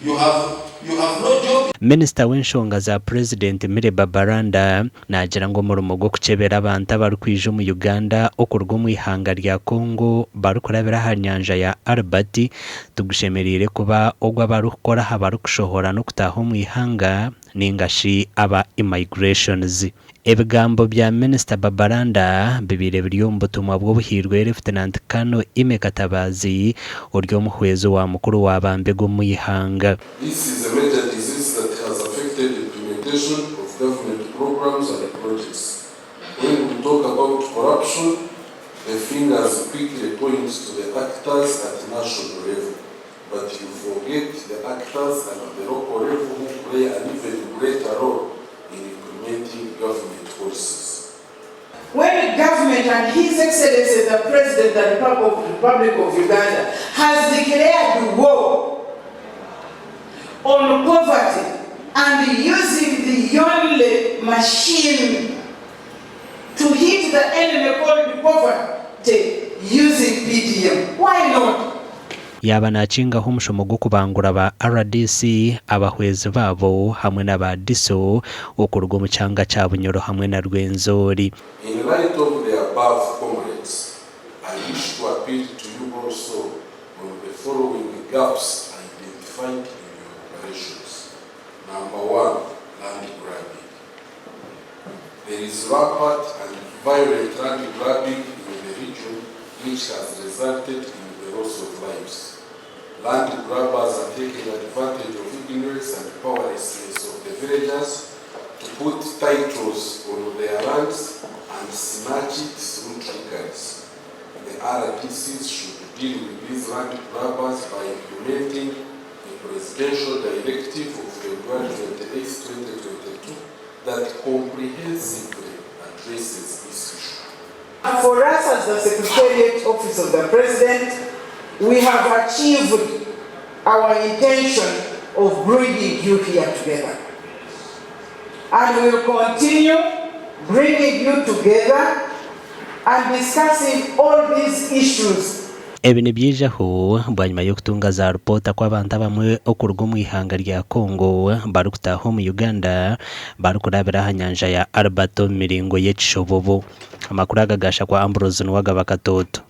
You have no job. Minisita w'enshonga za President Minisita Babalanda nagira ngo murumo gwo kucebera abantu abarkwije mu Uganda okurwa mu ihanga rya Congo barukurabira ha nyanja ya Albert tugushemerire kuba ogwa barukora habarukushohora no kutaho mu ihanga ningashi aba immigrations. Ebigambo bya Minisita Babalanda bibire biri mu butumwa bw'ubuhirwe Lieutenant Kano Imekatabazi uryo muhwezo wa mukuru wabambego mu ihanga. This is a major disease that has affected the implementation of government programs and projects. When we talk about corruption, the fingers quickly point to the actors at national level, but you forget the actors at the local level who play an even greater role in implementing government policies. When the government and His Excellency the President of the Republic of Uganda has declared war on poverty and using the only machine to hit the enemy called poverty using PDM, why not? Yaba nacinga umushomo gwo kubangura ba RDC abahwezi babo hamwe n'aba DISO okurwa mu cyanga cya Bunyoro hamwe na Rwenzori. In light of the above comrades, I wish to appeal to you also on the following gaps identified in your operations. Number 1, land grabbing. There is rampant and violent land grabbing in the region which has resulted in the loss of lives. Land grabbers are taking advantage of ignorance and powerlessness of the villagers to put titles on their lands and snatch it through trickeries. The RDCs should deal with these land grabbers by implementing the presidential directive of February 28, 2022 that comprehensively addresses this issue. For us as the Secretariat Office of the President, we have achieved our intention of bringing you here together. And we will continue bringing you together and discussing all these issues. Ebine byijeho banyuma yo kutunga za report kw'abantu bamwe okurwa mu ihanga rya Congo barukutaho mu Uganda barukurabira ha nyanja ya Albert miringo y'ecishobobo. Amakuru agagasha kwa Ambrose n'wagaba katoto.